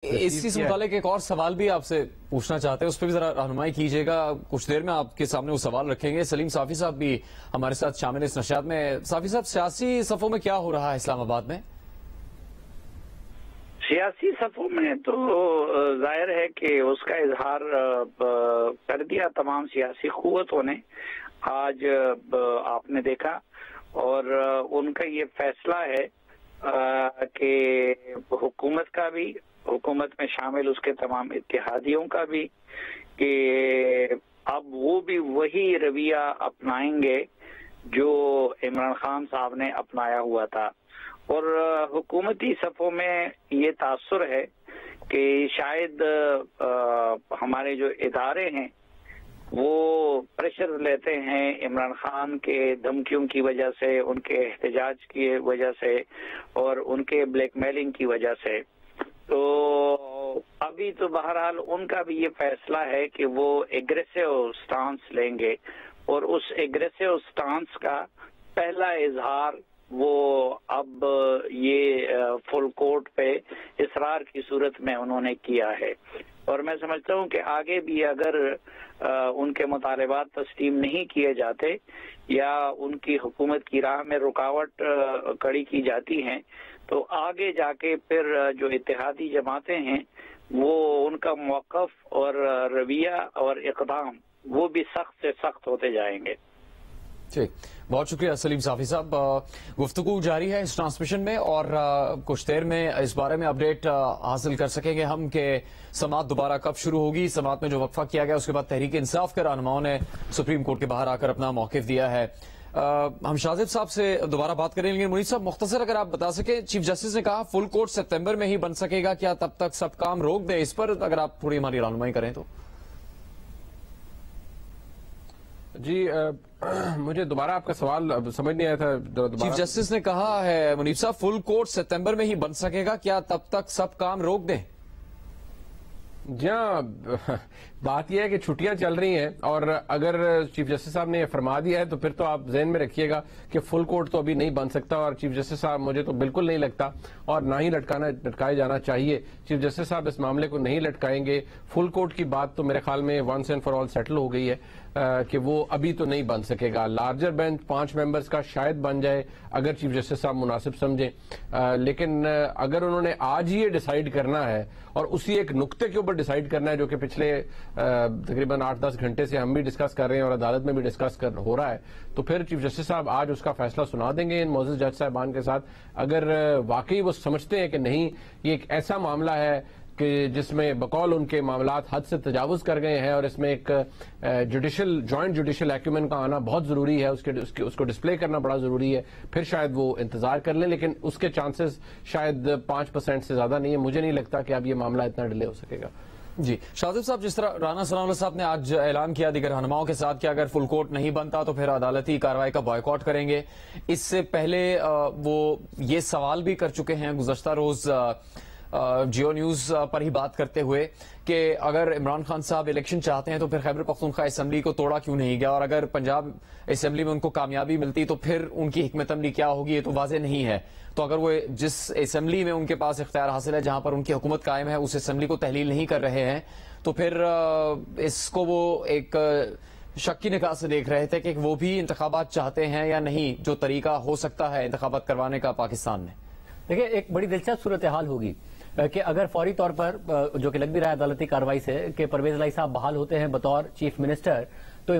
इसी से मुतालिक एक और सवाल भी आपसे पूछना चाहते हैं, उस पर भी जरा रहनुमाई कीजिएगा। कुछ देर में आपके सामने वो सवाल रखेंगे। सलीम साफी साहब भी हमारे साथ शामिल इस नशियात में। साफी साहब, सियासी सफ़ों में क्या हो रहा है इस्लामाबाद में? सियासी सफ़ों में तो जाहिर है कि उसका इजहार कर दिया तमाम सियासी क़ुव्वतों ने। आज आपने देखा और उनका ये फैसला है कि हुकूमत में शामिल उसके तमाम इत्तेहादियों का भी, कि अब वो भी वही रवैया अपनाएंगे जो इमरान खान साहब ने अपनाया हुआ था। और हुकूमती सफ़ों में ये तासुर है कि शायद हमारे जो इदारे हैं वो प्रेशर लेते हैं इमरान खान के धमकियों की वजह से, उनके एहतजाज की वजह से और उनके ब्लैकमेलिंग की वजह से। तो अभी तो बहरहाल उनका भी ये फैसला है कि वो एग्रेसिव स्टांस लेंगे और उस एग्रेसिव स्टांस का पहला इजहार वो अब ये फुल कोर्ट पे इसरार की सूरत में उन्होंने किया है। और मैं समझता हूँ कि आगे भी अगर उनके मुतालबात तस्लीम नहीं किए जाते या उनकी हुकूमत की राह में रुकावट खड़ी की जाती हैं, तो आगे जाके फिर जो इत्तेहादी जमातें हैं वो उनका मौक़िफ़ और रवैया और इक़दाम वो भी सख्त से सख्त होते जाएंगे। ठीक, बहुत शुक्रिया सलीम साफी साहब। गुफ्तगू जारी है इस ट्रांसमिशन में और कुछ देर में इस बारे में अपडेट हासिल कर सकेंगे हम कि समाअत दोबारा कब शुरू होगी। समाअत में जो वक्फा किया गया उसके बाद तहरीक इंसाफ के रहनुमाओं ने सुप्रीम कोर्ट के बाहर आकर अपना मौक़िफ़ दिया है। हम शाजिब साहब से दोबारा बात करें, लेकिन मुनीर साहब मुख्तसर अगर आप बता सकें, चीफ जस्टिस ने कहा फुल कोर्ट सितंबर में ही बन सकेगा, क्या तब तक सब काम रोक दें? इस पर अगर आप थोड़ी हमारी रहनुमाई करें तो। जी मुझे दोबारा आपका सवाल समझ नहीं आया था। चीफ जस्टिस ने कहा है मुनीब साहब फुल कोर्ट सितंबर में ही बन सकेगा, क्या तब तक सब काम रोक दें? जहाँ बात यह है कि छुट्टियां चल रही हैं और अगर चीफ जस्टिस साहब ने फरमा दिया है तो फिर तो आप ज़हन में रखिएगा कि फुल कोर्ट तो अभी नहीं बन सकता। और चीफ जस्टिस साहब मुझे तो बिल्कुल नहीं लगता और ना ही लटकाया जाना चाहिए। चीफ जस्टिस साहब इस मामले को नहीं लटकाएंगे। फुल कोर्ट की बात तो मेरे ख्याल में once and for all settle हो गई है कि वो अभी तो नहीं बन सकेगा। लार्जर बेंच 5 मेंबर्स का शायद बन जाए अगर चीफ जस्टिस साहब मुनासिब समझें, लेकिन अगर उन्होंने आज ही ये डिसाइड करना है और उसी एक नुक्ते के ऊपर डिसाइड करना है जो कि पिछले तकरीबन 8-10 घंटे से हम भी डिस्कस कर रहे हैं और अदालत में भी डिस्कस हो रहा है, तो फिर चीफ जस्टिस साहब आज उसका फैसला सुना देंगे इन मोअज़्ज़ज़ जज साहबान के साथ। अगर वाकई वो समझते हैं कि नहीं ये एक ऐसा मामला है कि जिसमें बकौल उनके मामलात हद से तजावुज कर गए हैं और इसमें एक जॉइंट जुडिशल एक्यूमेन का आना बहुत जरूरी है, उसको डिस्प्ले करना बड़ा जरूरी है, फिर शायद वो इंतजार कर लें। लेकिन उसके चांसेस शायद 5% से ज्यादा नहीं है। मुझे नहीं लगता कि अब ये मामला इतना डिले हो सकेगा। जी शाजिब साहब, जिस तरह राना सनाउल्लाह साहब ने आज ऐलान किया दीगर रहनुमाओं के साथ कि अगर फुल कोर्ट नहीं बनता तो फिर अदालती कार्रवाई का बॉयकॉट करेंगे, इससे पहले वो ये सवाल भी कर चुके हैं गुज़श्ता रोज जियो न्यूज पर ही बात करते हुए कि अगर इमरान खान साहब इलेक्शन चाहते हैं तो फिर खैबर पख्तूनख्वा असेंबली को तोड़ा क्यों नहीं गया, और अगर पंजाब असेंबली में उनको कामयाबी मिलती तो फिर उनकी हिकमत अमली क्या होगी ये तो वाज़े नहीं है। तो अगर वो जिस असेंबली में उनके पास इख्तियार हासिल है, जहां पर उनकी हुकूमत कायम है, उस असेंबली को तहलील नहीं कर रहे हैं, तो फिर इसको वो एक शक की निगाह से देख रहे थे कि वो भी इंतखाबात चाहते हैं या नहीं, जो तरीका हो सकता है इंतखाबात करवाने का पाकिस्तान में। देखिए, एक बड़ी दिलचस्प सूरत हाल होगी कि अगर फौरी तौर पर जो कि लग भी रहा है अदालती कार्रवाई से कि परवेज इलाही साहब बहाल होते हैं बतौर चीफ मिनिस्टर, तो